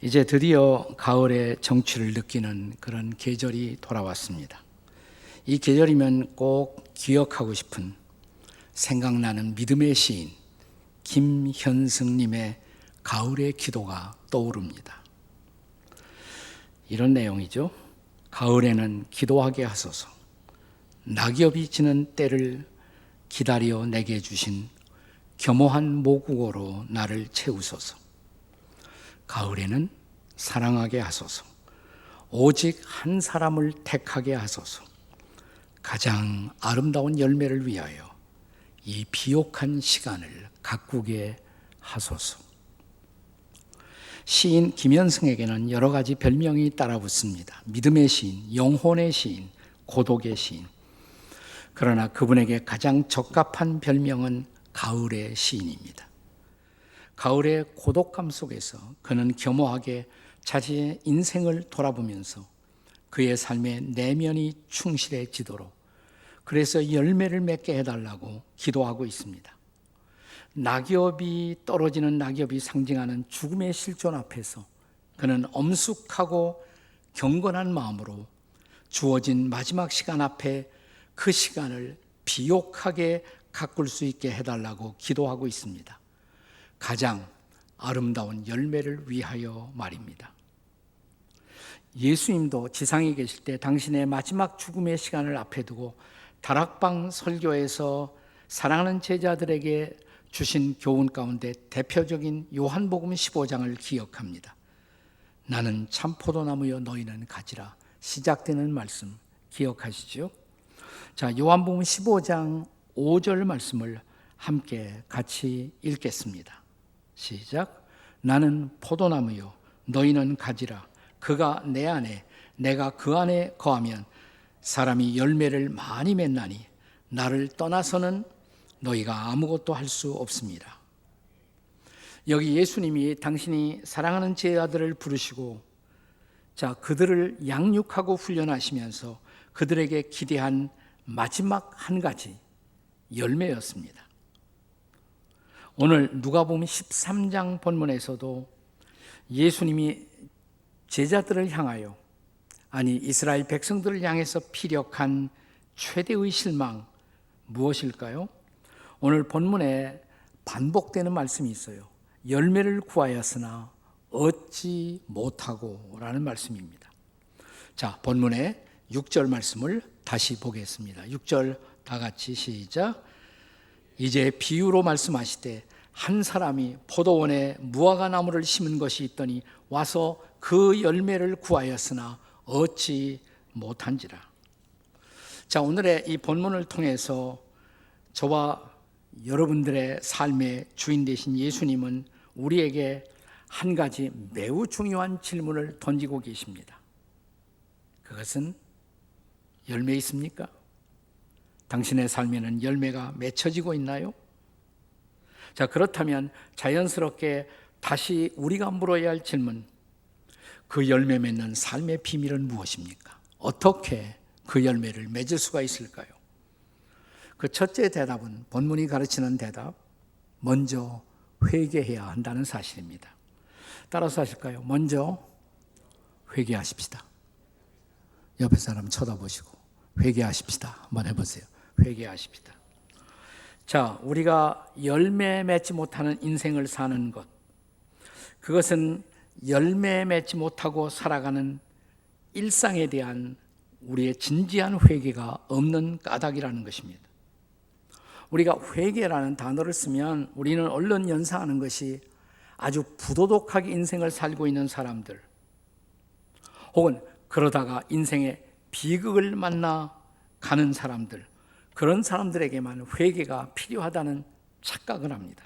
이제 드디어 가을의 정취를 느끼는 그런 계절이 돌아왔습니다. 이 계절이면 꼭 기억하고 싶은 생각나는 믿음의 시인 김현승님의 가을의 기도가 떠오릅니다. 이런 내용이죠. 가을에는 기도하게 하소서. 낙엽이 지는 때를 기다려 내게 주신 겸허한 모국어로 나를 채우소서. 가을에는 사랑하게 하소서. 오직 한 사람을 택하게 하소서. 가장 아름다운 열매를 위하여 이 비옥한 시간을 가꾸게 하소서. 시인 김현승에게는 여러 가지 별명이 따라붙습니다. 믿음의 시인, 영혼의 시인, 고독의 시인. 그러나 그분에게 가장 적합한 별명은 가을의 시인입니다. 가을의 고독감 속에서 그는 겸허하게 자신의 인생을 돌아보면서 그의 삶의 내면이 충실해지도록, 그래서 열매를 맺게 해달라고 기도하고 있습니다. 낙엽이 떨어지는 낙엽이 상징하는 죽음의 실존 앞에서 그는 엄숙하고 경건한 마음으로 주어진 마지막 시간 앞에 그 시간을 비옥하게 가꿀 수 있게 해달라고 기도하고 있습니다. 가장 아름다운 열매를 위하여 말입니다. 예수님도 지상에 계실 때 당신의 마지막 죽음의 시간을 앞에 두고 다락방 설교에서 사랑하는 제자들에게 주신 교훈 가운데 대표적인 요한복음 15장을 기억합니다. 나는 참 포도나무여 너희는 가지라. 시작되는 말씀 기억하시죠? 자, 요한복음 15장 5절 말씀을 함께 같이 읽겠습니다. 시작. 나는 포도나무요 너희는 가지라. 그가 내 안에 내가 그 안에 거하면 사람이 열매를 많이 맺나니 나를 떠나서는 너희가 아무것도 할 수 없습니다. 여기 예수님이 당신이 사랑하는 제자들을 부르시고 그들을 양육하고 훈련하시면서 그들에게 기대한 마지막 한 가지 열매였습니다. 오늘 누가복음 13장 본문에서도 예수님이 제자들을 향하여, 이스라엘 백성들을 향해서 피력한 최대의 실망 무엇일까요? 오늘 본문에 반복되는 말씀이 있어요. 열매를 구하였으나 얻지 못하고 라는 말씀입니다. 자, 본문의 6절 말씀을 다시 보겠습니다. 6절 다 같이 시작. 이제 비유로 말씀하시되 한 사람이 포도원에 무화과 나무를 심은 것이 있더니 와서 그 열매를 구하였으나 얻지 못한지라. 자, 오늘의 이 본문을 통해서 저와 여러분들의 삶의 주인 되신 예수님은 우리에게 한 가지 매우 중요한 질문을 던지고 계십니다. 그것은 열매 있습니까? 당신의 삶에는 열매가 맺혀지고 있나요? 자, 그렇다면 자연스럽게 다시 우리가 물어야 할 질문, 그 열매 맺는 삶의 비밀은 무엇입니까? 어떻게 그 열매를 맺을 수가 있을까요? 그 첫째 대답은 본문이 가르치는 대답, 먼저 회개해야 한다는 사실입니다. 따라서 하실까요? 먼저 회개하십시다. 옆에 사람 쳐다보시고 회개하십시다 한번 해보세요. 회개하십시다. 자, 우리가 열매 맺지 못하는 인생을 사는 것, 그것은 열매 맺지 못하고 살아가는 일상에 대한 우리의 진지한 회개가 없는 까닭이라는 것입니다. 우리가 회개라는 단어를 쓰면 우리는 얼른 연상하는 것이 아주 부도덕하게 인생을 살고 있는 사람들, 혹은 그러다가 인생의 비극을 만나 가는 사람들, 그런 사람들에게만 회개가 필요하다는 착각을 합니다.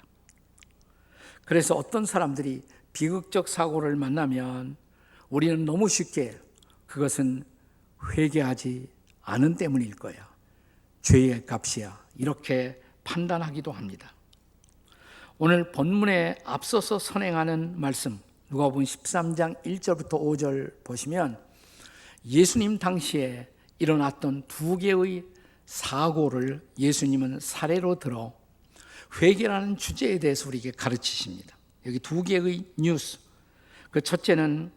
그래서 어떤 사람들이 비극적 사고를 만나면 우리는 너무 쉽게 그것은 회개하지 않은 때문일 거야, 죄의 값이야, 이렇게 판단하기도 합니다. 오늘 본문에 앞서서 선행하는 말씀, 누가복음 13장 1절부터 5절 보시면 예수님 당시에 일어났던 두 개의 사고를 예수님은 사례로 들어 회개라는 주제에 대해서 우리에게 가르치십니다. 여기 두 개의 뉴스, 그 첫째는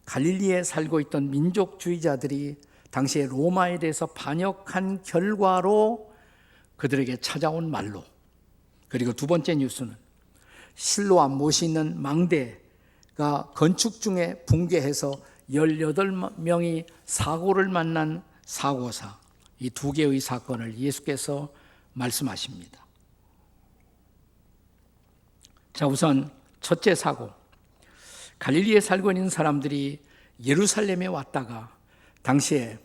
갈릴리에 살고 있던 민족주의자들이 당시에 로마에 대해서 반역한 결과로 그들에게 찾아온 말로, 그리고 두 번째 뉴스는 실로암 못이 있는 망대가 건축 중에 붕괴해서 18명이 사고를 만난 사고사, 이 두 개의 사건을 예수께서 말씀하십니다. 자, 우선 첫째 사고, 갈릴리에 살고 있는 사람들이 예루살렘에 왔다가 당시에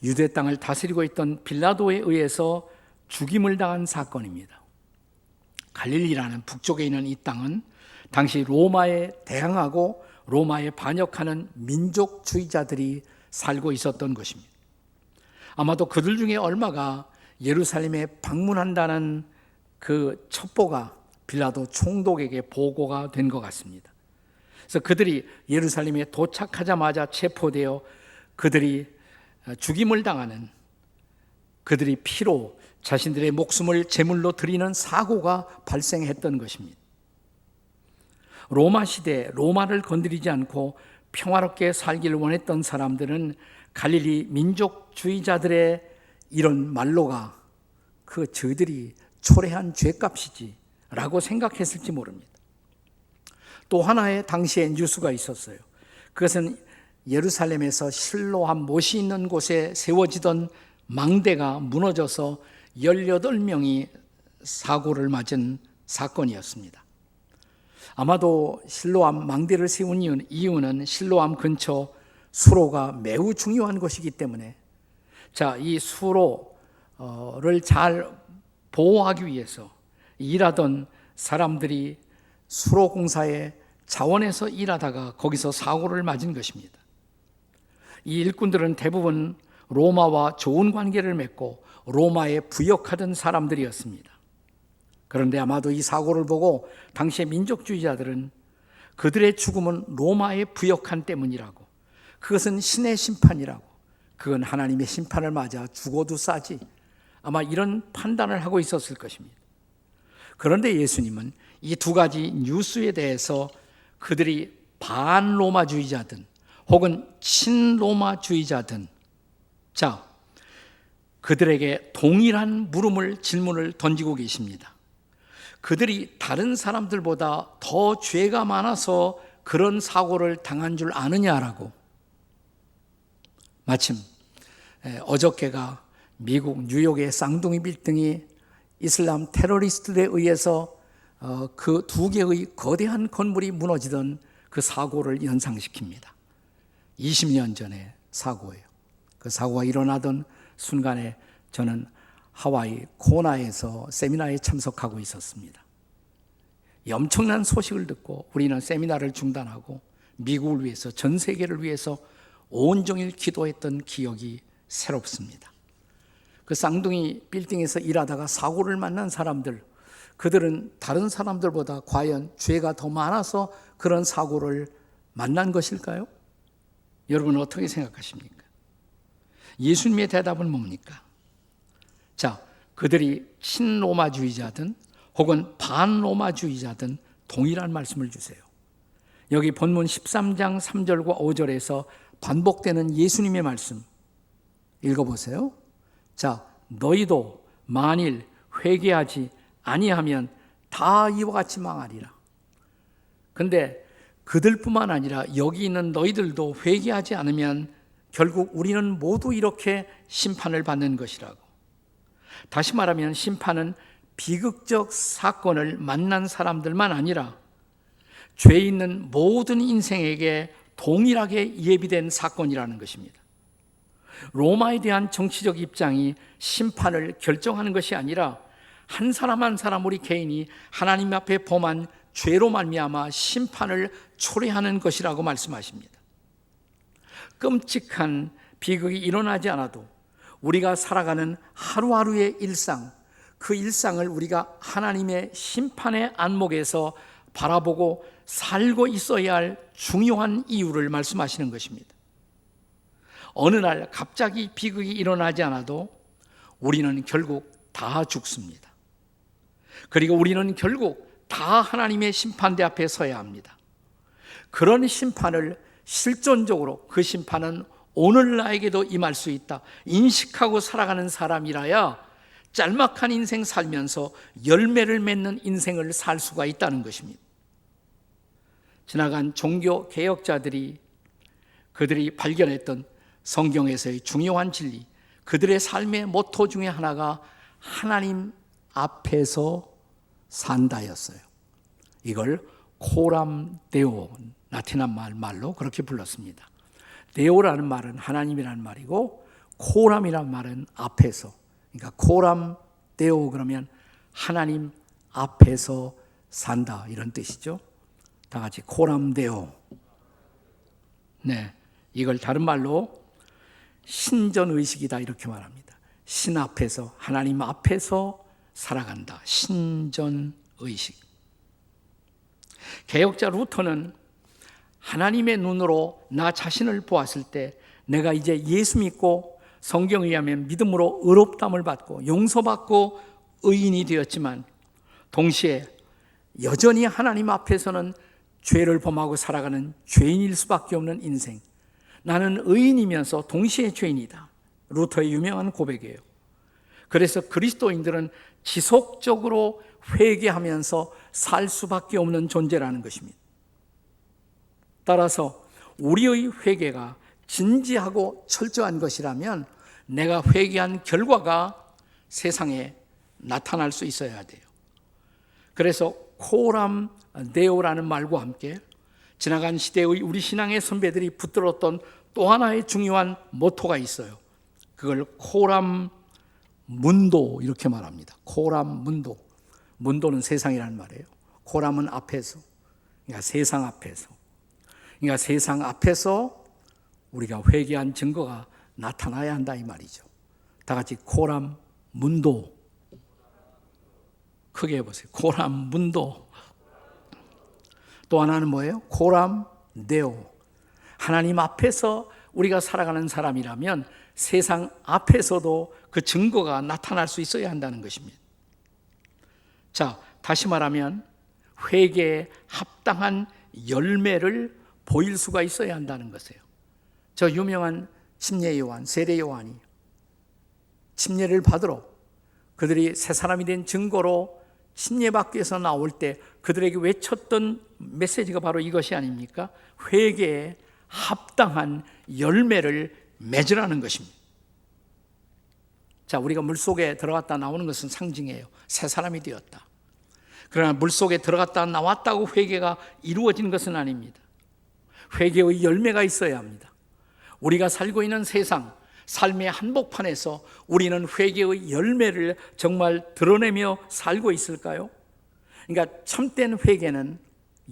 유대 땅을 다스리고 있던 빌라도에 의해서 죽임을 당한 사건입니다. 갈릴리라는 북쪽에 있는 이 땅은 당시 로마에 대항하고 로마에 반역하는 민족주의자들이 살고 있었던 것입니다. 아마도 그들 중에 얼마가 예루살렘에 방문한다는 그 첩보가 빌라도 총독에게 보고가 된 것 같습니다. 그래서 그들이 예루살렘에 도착하자마자 체포되어 그들이 죽임을 당하는, 그들이 피로 자신들의 목숨을 제물로 드리는 사고가 발생했던 것입니다. 로마 시대, 로마를 건드리지 않고 평화롭게 살기를 원했던 사람들은 갈릴리 민족주의자들의 이런 말로가 저희들이 초래한 죄값이지 라고 생각했을지 모릅니다. 또 하나의 당시에 뉴스가 있었어요. 그것은 예루살렘에서 실로암 못이 있는 곳에 세워지던 망대가 무너져서 18명이 사고를 맞은 사건이었습니다. 아마도 실로암 망대를 세운 이유는 실로암 근처 수로가 매우 중요한 곳이기 때문에, 이 수로를 잘 보호하기 위해서 일하던 사람들이 수로 공사의 자원에서 일하다가 거기서 사고를 맞은 것입니다. 이 일꾼들은 대부분 로마와 좋은 관계를 맺고 로마에 부역하던 사람들이었습니다. 그런데 아마도 이 사고를 보고 당시의 민족주의자들은 그들의 죽음은 로마에 부역한 때문이라고, 그것은 신의 심판이라고, 그건 하나님의 심판을 맞아 죽어도 싸지, 아마 이런 판단을 하고 있었을 것입니다. 그런데 예수님은 이 두 가지 뉴스에 대해서 그들이 반로마주의자든 혹은 친로마주의자든 그들에게 동일한 질문을 던지고 계십니다. 그들이 다른 사람들보다 더 죄가 많아서 그런 사고를 당한 줄 아느냐라고. 마침 어저께가 미국 뉴욕의 쌍둥이 빌딩이 이슬람 테러리스트들에 의해서 그 두 개의 거대한 건물이 무너지던 그 사고를 연상시킵니다. 20년 전의 사고예요. 그 사고가 일어나던 순간에 저는 하와이 코나에서 세미나에 참석하고 있었습니다. 이 엄청난 소식을 듣고 우리는 세미나를 중단하고 미국을 위해서, 전 세계를 위해서 온종일 기도했던 기억이 새롭습니다. 그 쌍둥이 빌딩에서 일하다가 사고를 만난 사람들, 그들은 다른 사람들보다 과연 죄가 더 많아서 그런 사고를 만난 것일까요? 여러분은 어떻게 생각하십니까? 예수님의 대답은 뭡니까? 그들이 친로마주의자든 혹은 반로마주의자든 동일한 말씀을 주세요. 여기 본문 13장 3절과 5절에서 반복되는 예수님의 말씀 읽어보세요. 너희도 만일 회개하지 아니하면 다 이와 같이 망하리라. 근데 그들뿐만 아니라 여기 있는 너희들도 회개하지 않으면 결국 우리는 모두 이렇게 심판을 받는 것이라고. 다시 말하면 심판은 비극적 사건을 만난 사람들만 아니라 죄 있는 모든 인생에게 동일하게 예비된 사건이라는 것입니다. 로마에 대한 정치적 입장이 심판을 결정하는 것이 아니라 한 사람 한 사람 우리 개인이 하나님 앞에 범한 죄로 말미암아 심판을 초래하는 것이라고 말씀하십니다. 끔찍한 비극이 일어나지 않아도 우리가 살아가는 하루하루의 일상, 그 일상을 우리가 하나님의 심판의 안목에서 바라보고 살고 있어야 할 중요한 이유를 말씀하시는 것입니다. 어느 날 갑자기 비극이 일어나지 않아도 우리는 결국 다 죽습니다. 그리고 우리는 결국 다 하나님의 심판대 앞에 서야 합니다. 그런 심판을 실존적으로 그 심판은 오늘 나에게도 임할 수 있다 인식하고 살아가는 사람이라야 짤막한 인생 살면서 열매를 맺는 인생을 살 수가 있다는 것입니다. 지나간 종교 개혁자들이 그들이 발견했던 성경에서의 중요한 진리, 그들의 삶의 모토 중에 하나가 하나님 앞에서 산다였어요. 이걸 코람 데오, 라틴어 말로 그렇게 불렀습니다. 데오라는 말은 하나님이라는 말이고 코람이라는 말은 앞에서, 그러니까 코람 데오 그러면 하나님 앞에서 산다 이런 뜻이죠. 다 같이 코람 데오. 네, 이걸 다른 말로 신전의식이다 이렇게 말합니다. 신 앞에서, 하나님 앞에서 살아간다. 신전의식. 개혁자 루터는 하나님의 눈으로 나 자신을 보았을 때 내가 이제 예수 믿고 성경에 의하면 믿음으로 의롭다함을 받고 용서받고 의인이 되었지만 동시에 여전히 하나님 앞에서는 죄를 범하고 살아가는 죄인일 수밖에 없는 인생. 나는 의인이면서 동시에 죄인이다. 루터의 유명한 고백이에요. 그래서 그리스도인들은 지속적으로 회개하면서 살 수밖에 없는 존재라는 것입니다. 따라서 우리의 회개가 진지하고 철저한 것이라면 내가 회개한 결과가 세상에 나타날 수 있어야 돼요. 그래서 코람 데오라는 말과 함께 지나간 시대의 우리 신앙의 선배들이 붙들었던 또 하나의 중요한 모토가 있어요. 그걸 코람 문도 이렇게 말합니다. 코람 문도. 문도는 세상이라는 말이에요. 코람은 앞에서, 그러니까 세상 앞에서. 그러니까 세상 앞에서 우리가 회개한 증거가 나타나야 한다 이 말이죠. 다 같이 코람 문도. 크게 해보세요. 코람 문도. 또 하나는 뭐예요? 코람 데오. 하나님 앞에서 우리가 살아가는 사람이라면 세상 앞에서도 그 증거가 나타날 수 있어야 한다는 것입니다. 자, 다시 말하면 회개에 합당한 열매를 보일 수가 있어야 한다는 것이에요. 저 유명한 침례 요한, 세례 요한이 침례를 받으러 그들이 새 사람이 된 증거로 침례받기 위해서 나올 때 그들에게 외쳤던 메시지가 바로 이것이 아닙니까? 회개에 합당한 열매를 맺으라는 것입니다. 자, 우리가 물속에 들어갔다 나오는 것은 상징이에요. 새 사람이 되었다. 그러나 물속에 들어갔다 나왔다고 회개가 이루어진 것은 아닙니다. 회개의 열매가 있어야 합니다. 우리가 살고 있는 세상, 삶의 한복판에서 우리는 회개의 열매를 정말 드러내며 살고 있을까요? 그러니까 참된 회개는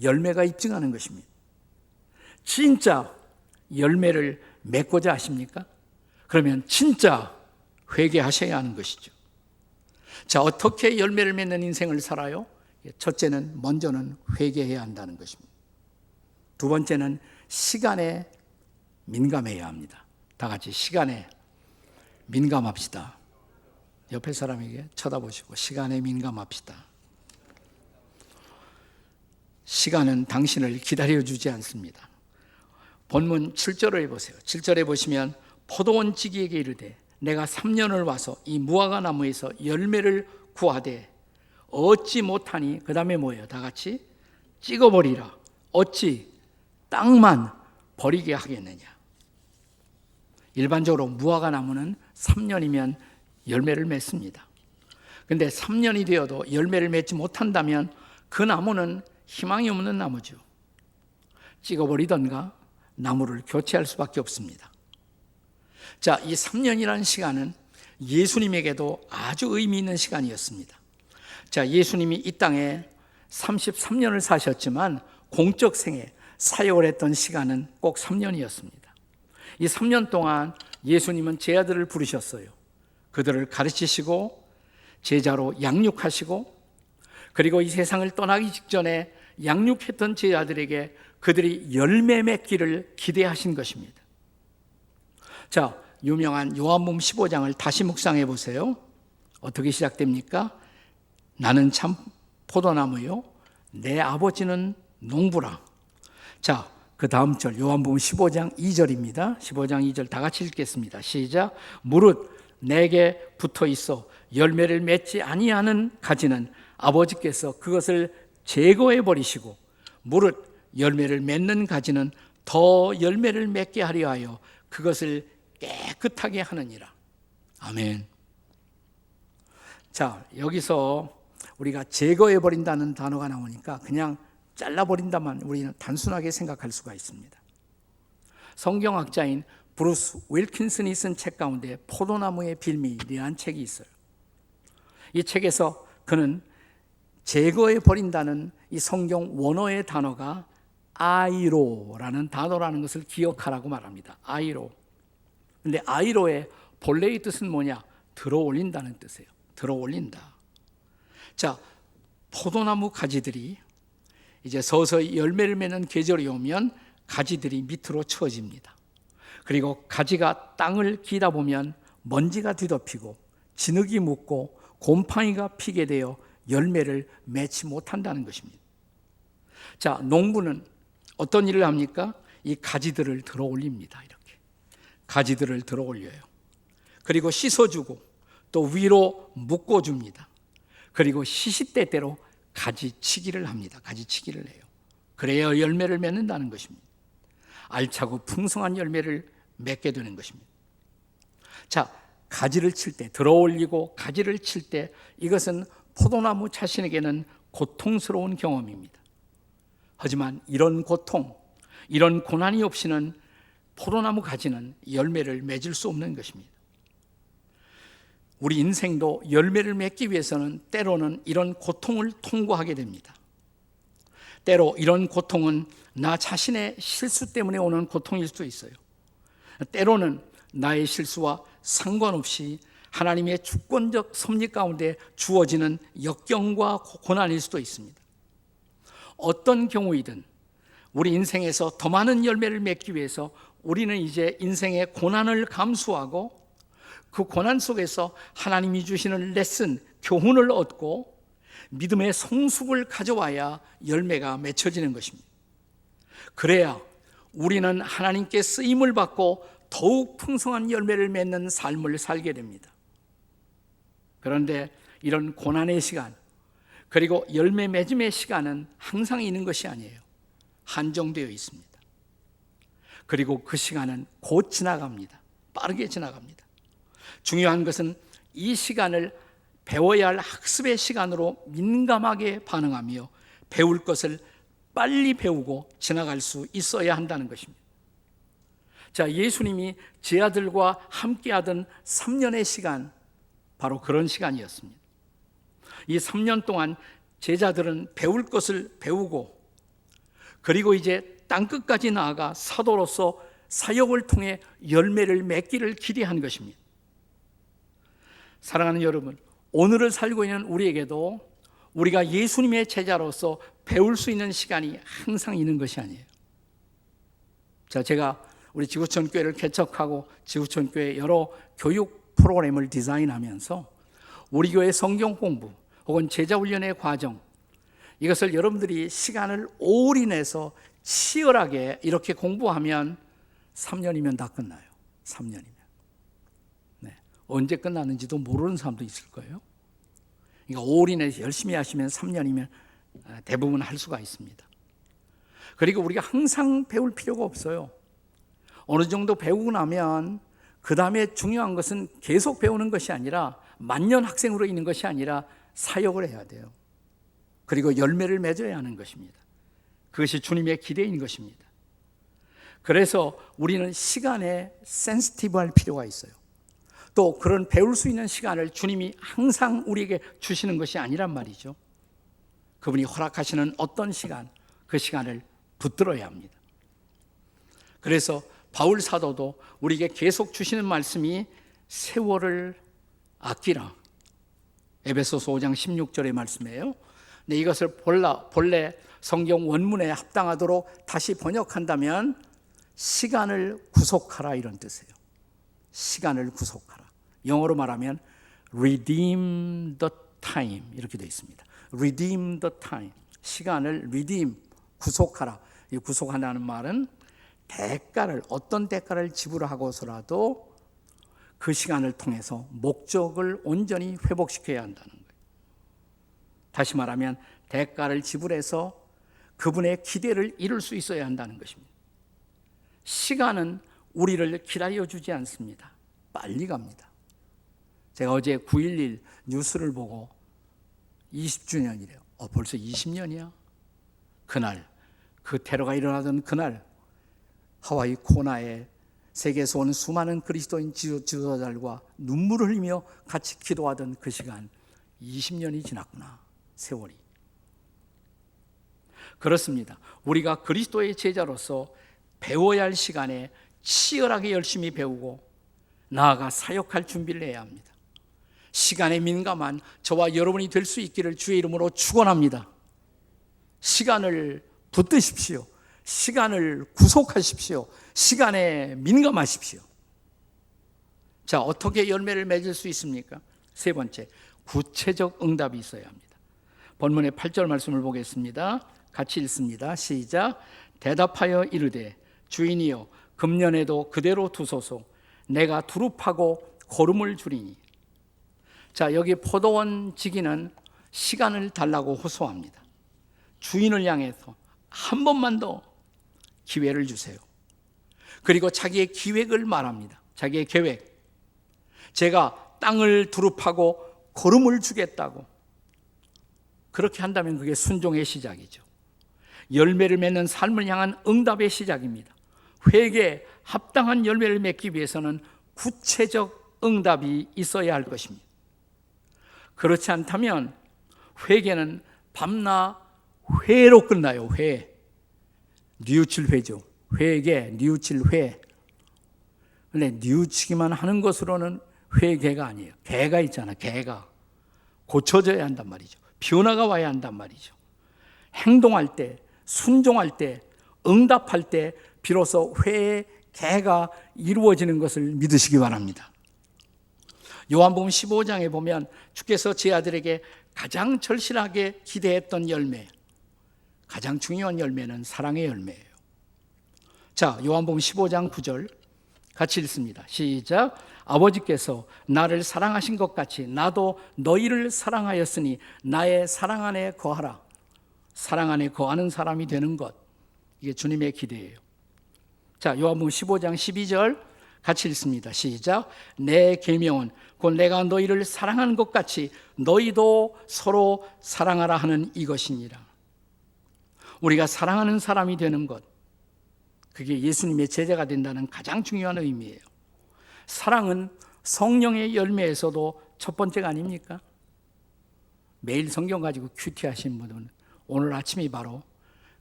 열매가 입증하는 것입니다. 진짜 열매를 맺고자 하십니까? 그러면 진짜 회개하셔야 하는 것이죠. 자, 어떻게 열매를 맺는 인생을 살아요? 첫째는, 먼저는 회개해야 한다는 것입니다. 두 번째는 시간에 민감해야 합니다. 다 같이 시간에 민감합시다. 옆에 사람에게 쳐다보시고 시간에 민감합시다. 시간은 당신을 기다려주지 않습니다. 본문 7절을 보세요. 7절에 보시면 포도원 지기에게 이르되 내가 3년을 와서 이 무화과 나무에서 열매를 구하되 얻지 못하니, 그 다음에 뭐예요? 다 같이 찍어버리라. 어찌 땅만 버리게 하겠느냐. 일반적으로 무화과 나무는 3년이면 열매를 맺습니다. 그런데 3년이 되어도 열매를 맺지 못한다면 그 나무는 희망이 없는 나무죠. 찍어버리던가 나무를 교체할 수밖에 없습니다. 자, 이 3년이라는 시간은 예수님에게도 아주 의미 있는 시간이었습니다. 자, 예수님이 이 땅에 33년을 사셨지만 공적 생애, 사역을 했던 시간은 꼭 3년이었습니다. 이 3년 동안 예수님은 제자들을 부르셨어요. 그들을 가르치시고 제자로 양육하시고, 그리고 이 세상을 떠나기 직전에 양육했던 제자들에게 그들이 열매 맺기를 기대하신 것입니다. 자, 유명한 요한복음 15장을 다시 묵상해 보세요. 어떻게 시작됩니까? 나는 참 포도나무요, 내 아버지는 농부라. 자, 그 다음 절 요한복음 15장 2절입니다. 15장 2절 다 같이 읽겠습니다. 시작. 무릇 내게 붙어 있어 열매를 맺지 아니하는 가지는 아버지께서 그것을 제거해 버리시고 무릇 열매를 맺는 가지는 더 열매를 맺게 하려 하여 그것을 깨끗하게 하느니라. 아멘. 자, 여기서 우리가 제거해 버린다는 단어가 나오니까 그냥 잘라버린다만 우리는 단순하게 생각할 수가 있습니다. 성경학자인 브루스 윌킨슨이 쓴 책 가운데 포도나무의 빌미라는 책이 있어요. 이 책에서 그는 제거해 버린다는 이 성경 원어의 단어가 아이로라는 단어라는 것을 기억하라고 말합니다. 아이로. 근데 아이로의 본래의 뜻은 뭐냐? 들어 올린다는 뜻이에요. 들어 올린다. 자, 포도나무 가지들이 이제 서서히 열매를 맺는 계절이 오면 가지들이 밑으로 처집니다. 그리고 가지가 땅을 기다 보면 먼지가 뒤덮이고 진흙이 묻고 곰팡이가 피게 되어 열매를 맺지 못한다는 것입니다. 자, 농부는 어떤 일을 합니까? 이 가지들을 들어 올립니다. 이렇게 가지들을 들어 올려요. 그리고 씻어주고 또 위로 묶어줍니다. 그리고 시시때때로 가지치기를 합니다. 가지치기를 해요. 그래야 열매를 맺는다는 것입니다. 알차고 풍성한 열매를 맺게 되는 것입니다. 자, 가지를 칠 때, 들어 올리고 가지를 칠 때 이것은 포도나무 자신에게는 고통스러운 경험입니다. 하지만 이런 고통, 이런 고난이 없이는 포도나무 가지는 열매를 맺을 수 없는 것입니다. 우리 인생도 열매를 맺기 위해서는 때로는 이런 고통을 통과하게 됩니다. 때로 이런 고통은 나 자신의 실수 때문에 오는 고통일 수도 있어요. 때로는 나의 실수와 상관없이 하나님의 주권적 섭리 가운데 주어지는 역경과 고난일 수도 있습니다. 어떤 경우이든 우리 인생에서 더 많은 열매를 맺기 위해서 우리는 이제 인생의 고난을 감수하고 그 고난 속에서 하나님이 주시는 레슨, 교훈을 얻고 믿음의 성숙을 가져와야 열매가 맺혀지는 것입니다. 그래야 우리는 하나님께 쓰임을 받고 더욱 풍성한 열매를 맺는 삶을 살게 됩니다. 그런데 이런 고난의 시간, 그리고 열매 맺음의 시간은 항상 있는 것이 아니에요. 한정되어 있습니다. 그리고 그 시간은 곧 지나갑니다. 빠르게 지나갑니다. 중요한 것은 이 시간을 배워야 할 학습의 시간으로 민감하게 반응하며 배울 것을 빨리 배우고 지나갈 수 있어야 한다는 것입니다. 자, 예수님이 제 아들과 함께하던 3년의 시간, 바로 그런 시간이었습니다. 이 3년 동안 제자들은 배울 것을 배우고 그리고 이제 땅끝까지 나아가 사도로서 사역을 통해 열매를 맺기를 기대한 것입니다. 사랑하는 여러분, 오늘을 살고 있는 우리에게도 우리가 예수님의 제자로서 배울 수 있는 시간이 항상 있는 것이 아니에요. 자, 제가 우리 지구촌교회를 개척하고 지구촌교회 여러 교육 프로그램을 디자인하면서 우리 교회 성경 공부 혹은 제자훈련의 과정, 이것을 여러분들이 시간을 올인해서 치열하게 이렇게 공부하면 3년이면 다 끝나요. 3년이면. 네. 언제 끝나는지도 모르는 사람도 있을 거예요. 그러니까 올인해서 열심히 하시면 3년이면 대부분 할 수가 있습니다. 그리고 우리가 항상 배울 필요가 없어요. 어느 정도 배우고 나면 그 다음에 중요한 것은 계속 배우는 것이 아니라 만년 학생으로 있는 것이 아니라 사역을 해야 돼요. 그리고 열매를 맺어야 하는 것입니다. 그것이 주님의 기대인 것입니다. 그래서 우리는 시간에 센시티브할 필요가 있어요. 또 그런 배울 수 있는 시간을 주님이 항상 우리에게 주시는 것이 아니란 말이죠. 그분이 허락하시는 어떤 시간, 그 시간을 붙들어야 합니다. 그래서 바울 사도도 우리에게 계속 주시는 말씀이 세월을 아끼라. 에베소서 5장 16절의 말씀이에요. 근데 이것을 본래 성경 원문에 합당하도록 다시 번역한다면 시간을 구속하라 이런 뜻이에요. 시간을 구속하라. 영어로 말하면 redeem the time 이렇게 되어 있습니다. redeem the time. 시간을 redeem, 구속하라. 이 구속한다는 말은 어떤 대가를 지불하고서라도 그 시간을 통해서 목적을 온전히 회복시켜야 한다는 거예요. 다시 말하면 대가를 지불해서 그분의 기대를 이룰 수 있어야 한다는 것입니다. 시간은 우리를 기다려주지 않습니다. 빨리 갑니다. 제가 어제 9.11 뉴스를 보고 20주년이래요. 벌써 20년이야? 그날, 그 테러가 일어나던 그날 하와이 코나에 세계에서 온 수많은 그리스도인 지도자들과 눈물을 흘리며 같이 기도하던 그 시간, 20년이 지났구나, 세월이. 그렇습니다. 우리가 그리스도의 제자로서 배워야 할 시간에 치열하게 열심히 배우고 나아가 사역할 준비를 해야 합니다. 시간에 민감한 저와 여러분이 될 수 있기를 주의 이름으로 축원합니다. 시간을 붙드십시오. 시간을 구속하십시오. 시간에 민감하십시오. 자, 어떻게 열매를 맺을 수 있습니까? 세 번째, 구체적 응답이 있어야 합니다. 본문의 8절 말씀을 보겠습니다. 같이 읽습니다. 시작. 대답하여 이르되 주인이여 금년에도 그대로 두소서. 내가 두릅하고 거름을 주리니. 자, 여기 포도원 지기는 시간을 달라고 호소합니다. 주인을 향해서 한 번만 더 기회를 주세요. 그리고 자기의 계획을 말합니다. 자기의 계획. 제가 땅을 두릅하고 거름을 주겠다고. 그렇게 한다면 그게 순종의 시작이죠. 열매를 맺는 삶을 향한 응답의 시작입니다. 회개에 합당한 열매를 맺기 위해서는 구체적 응답이 있어야 할 것입니다. 그렇지 않다면 회개는 밤낮 회로 끝나요. 회. 뉘우칠 회죠. 회개, 뉘우칠 회. 근데 뉘우치기만 하는 것으로는 회개가 아니에요. 개가 있잖아. 개가 고쳐져야 한단 말이죠. 변화가 와야 한단 말이죠. 행동할 때, 순종할 때, 응답할 때 비로소 회의 개가 이루어지는 것을 믿으시기 바랍니다. 요한복음 15장에 보면 주께서 제 아들에게 가장 절실하게 기대했던 열매, 가장 중요한 열매는 사랑의 열매예요. 자, 요한복음 15장 9절 같이 읽습니다. 시작. 아버지께서 나를 사랑하신 것 같이 나도 너희를 사랑하였으니 나의 사랑 안에 거하라. 사랑 안에 거하는 사람이 되는 것, 이게 주님의 기대예요. 자, 요한복음 15장 12절 같이 읽습니다. 시작. 내 계명은 곧 내가 너희를 사랑하는 것 같이 너희도 서로 사랑하라 하는 이것이니라. 우리가 사랑하는 사람이 되는 것, 그게 예수님의 제자가 된다는 가장 중요한 의미예요. 사랑은 성령의 열매에서도 첫 번째가 아닙니까? 매일 성경 가지고 큐티하신 분은 오늘 아침이 바로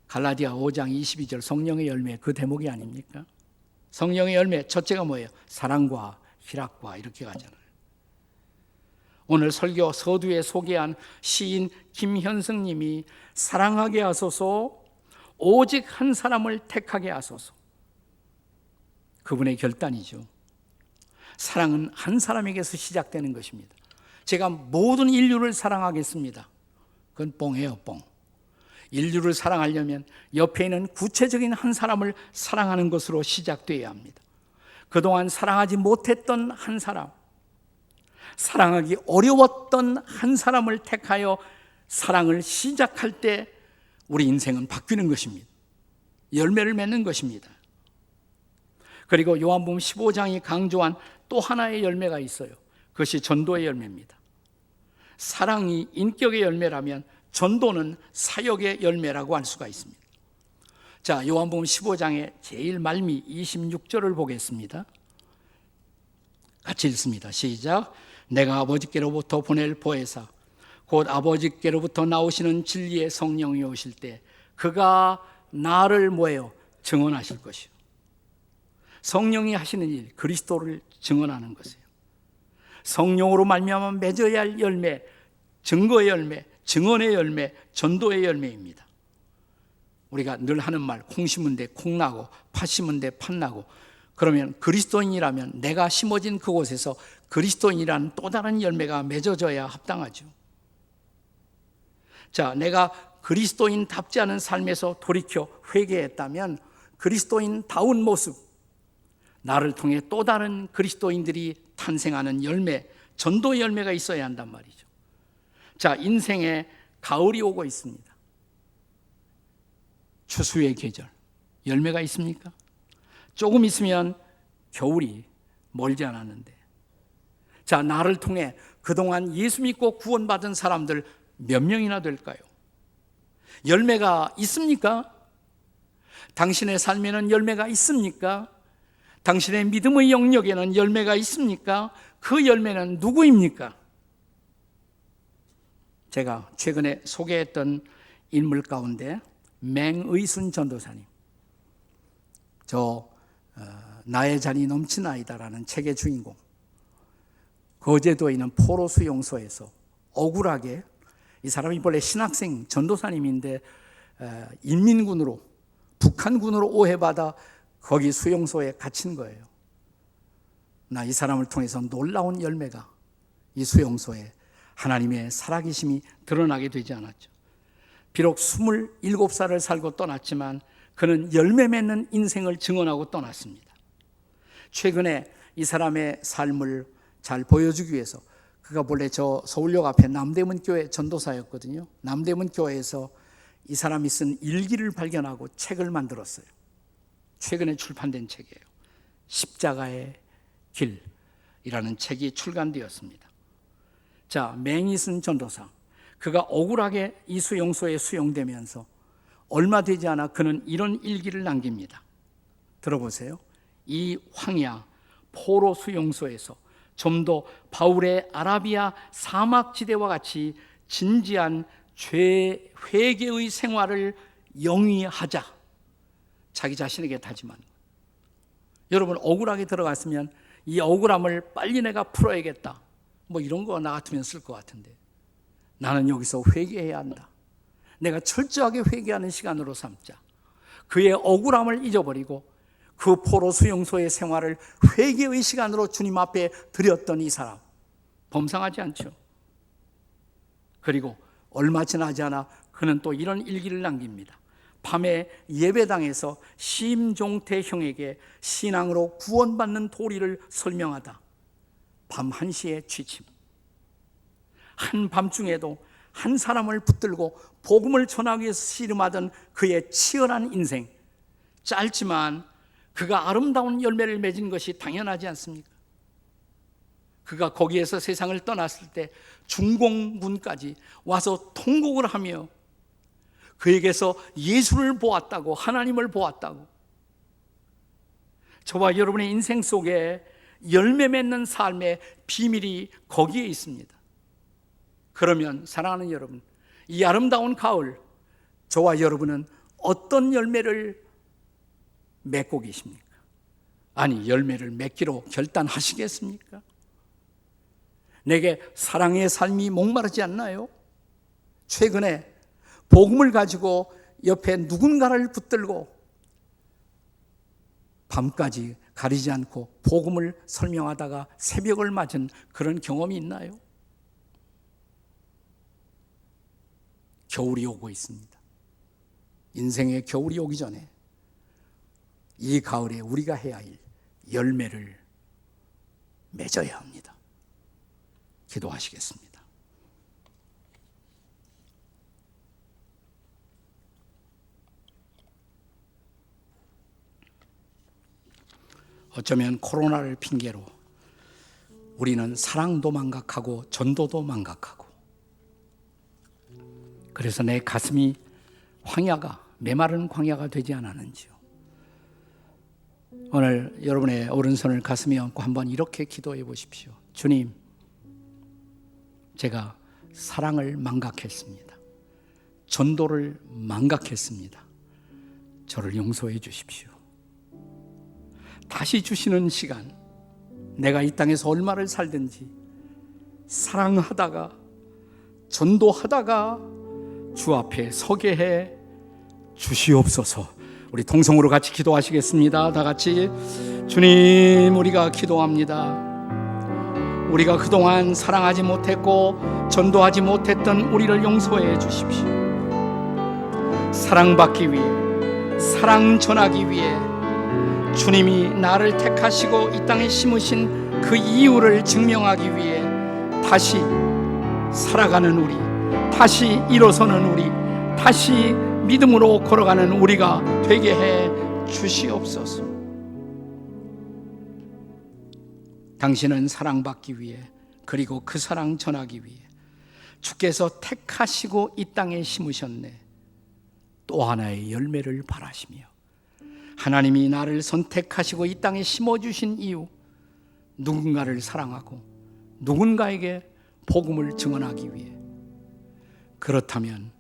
갈라디아 5장 22절 성령의 열매 그 대목이 아닙니까? 성령의 열매 첫째가 뭐예요? 사랑과 희락과 이렇게 가잖아요. 오늘 설교 서두에 소개한 시인 김현승 님이 사랑하게 하소서, 오직 한 사람을 택하게 하소서. 그분의 결단이죠. 사랑은 한 사람에게서 시작되는 것입니다. 제가 모든 인류를 사랑하겠습니다. 그건 뻥이에요, 뻥. 인류를 사랑하려면 옆에 있는 구체적인 한 사람을 사랑하는 것으로 시작되어야 합니다. 그동안 사랑하지 못했던 한 사람, 사랑하기 어려웠던 한 사람을 택하여 사랑을 시작할 때 우리 인생은 바뀌는 것입니다. 열매를 맺는 것입니다. 그리고 요한복음 15장이 강조한 또 하나의 열매가 있어요. 그것이 전도의 열매입니다. 사랑이 인격의 열매라면 전도는 사역의 열매라고 할 수가 있습니다. 자, 요한복음 15장의 제일 말미 26절을 보겠습니다. 같이 읽습니다. 시작. 내가 아버지께로부터 보낼 보혜사 곧 아버지께로부터 나오시는 진리의 성령이 오실 때 그가 나를 뭐예요? 증언하실 것이요. 성령이 하시는 일, 그리스도를 증언하는 것이에요. 성령으로 말미암아 맺어야 할 열매, 증거의 열매, 증언의 열매, 전도의 열매입니다. 우리가 늘 하는 말, 콩 심은 데 콩 나고 팥 심은 데 팥 나고, 그러면 그리스도인이라면 내가 심어진 그곳에서 그리스도인이라는 또 다른 열매가 맺어져야 합당하죠. 자, 내가 그리스도인답지 않은 삶에서 돌이켜 회개했다면 그리스도인다운 모습, 나를 통해 또 다른 그리스도인들이 탄생하는 열매, 전도 열매가 있어야 한단 말이죠. 자, 인생에 가을이 오고 있습니다. 추수의 계절, 열매가 있습니까? 조금 있으면 겨울이 멀지 않았는데, 자, 나를 통해 그동안 예수 믿고 구원받은 사람들 몇 명이나 될까요? 열매가 있습니까? 당신의 삶에는 열매가 있습니까? 당신의 믿음의 영역에는 열매가 있습니까? 그 열매는 누구입니까? 제가 최근에 소개했던 인물 가운데 맹의순 전도사님, 나의 잔이 넘치나이다라는 책의 주인공, 거제도에 있는 포로 수용소에서 억울하게, 이 사람이 원래 신학생 전도사님인데 인민군으로, 북한군으로 오해받아 거기 수용소에 갇힌 거예요. 나 이 사람을 통해서 놀라운 열매가 이 수용소에 하나님의 살아계심이 드러나게 되지 않았죠. 비록 27살을 살고 떠났지만 그는 열매 맺는 인생을 증언하고 떠났습니다. 최근에 이 사람의 삶을 잘 보여주기 위해서, 그가 원래 저 서울역 앞에 남대문 교회 전도사였거든요. 남대문 교회에서 이 사람이 쓴 일기를 발견하고 책을 만들었어요. 최근에 출판된 책이에요. 십자가의 길이라는 책이 출간되었습니다. 자, 맹의순 전도사, 그가 억울하게 이 수용소에 수용되면서 얼마 되지 않아 그는 이런 일기를 남깁니다. 들어보세요. 이 황야 포로 수용소에서 좀 더 바울의 아라비아 사막지대와 같이 진지한 죄 회개의 생활을 영위하자, 자기 자신에게 다짐한 거예요. 여러분, 억울하게 들어갔으면 이 억울함을 빨리 내가 풀어야겠다, 뭐 이런 거 나 같으면 쓸 것 같은데, 나는 여기서 회개해야 한다, 내가 철저하게 회개하는 시간으로 삼자. 그의 억울함을 잊어버리고 그 포로 수용소의 생활을 회개의 시간으로 주님 앞에 드렸던 이 사람, 범상하지 않죠. 그리고 얼마 지나지 않아 그는 또 이런 일기를 남깁니다. 밤에 예배당에서 심종태 형에게 신앙으로 구원받는 도리를 설명하다 밤 1시에 취침. 한밤중에도 한 사람을 붙들고 복음을 전하기 위해서 씨름하던 그의 치열한 인생, 짧지만 그가 아름다운 열매를 맺은 것이 당연하지 않습니까? 그가 거기에서 세상을 떠났을 때 중공군까지 와서 통곡을 하며 그에게서 예수를 보았다고, 하나님을 보았다고. 저와 여러분의 인생 속에 열매 맺는 삶의 비밀이 거기에 있습니다. 그러면 사랑하는 여러분, 이 아름다운 가을, 저와 여러분은 어떤 열매를 맺고 계십니까? 아니, 열매를 맺기로 결단하시겠습니까? 내게 사랑의 삶이 목마르지 않나요? 최근에 복음을 가지고 옆에 누군가를 붙들고 밤까지 가리지 않고 복음을 설명하다가 새벽을 맞은 그런 경험이 있나요? 겨울이 오고 있습니다. 인생의 겨울이 오기 전에 이 가을에 우리가 해야 할 열매를 맺어야 합니다. 기도하시겠습니다. 어쩌면 코로나를 핑계로 우리는 사랑도 망각하고 전도도 망각하고, 그래서 내 가슴이 광야가, 메마른 광야가 되지 않았는지요. 오늘 여러분의 오른손을 가슴에 얹고 한번 이렇게 기도해 보십시오. 주님, 제가 사랑을 망각했습니다. 전도를 망각했습니다. 저를 용서해 주십시오. 다시 주시는 시간, 내가 이 땅에서 얼마를 살든지 사랑하다가 전도하다가 주 앞에 서게 해 주시옵소서. 우리 통성으로 같이 기도하시겠습니다. 다 같이. 주님, 우리가 기도합니다. 우리가 그동안 사랑하지 못했고 전도하지 못했던 우리를 용서해 주십시오. 사랑받기 위해, 사랑 전하기 위해 주님이 나를 택하시고 이 땅에 심으신 그 이유를 증명하기 위해 다시 살아가는 우리, 다시 일어서는 우리, 다시 믿음으로 걸어가는 우리가 되게 해 주시옵소서. 당신은 사랑받기 위해, 그리고 그 사랑 전하기 위해 주께서 택하시고 이 땅에 심으셨네. 또 하나의 열매를 바라시며, 하나님이 나를 선택하시고 이 땅에 심어주신 이유, 누군가를 사랑하고 누군가에게 복음을 증언하기 위해. 그렇다면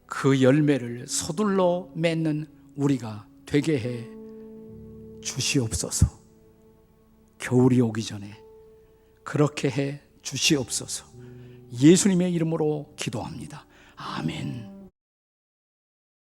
그 열매를 서둘러 맺는 우리가 되게 해 주시옵소서. 겨울이 오기 전에 그렇게 해 주시옵소서. 예수님의 이름으로 기도합니다. 아멘.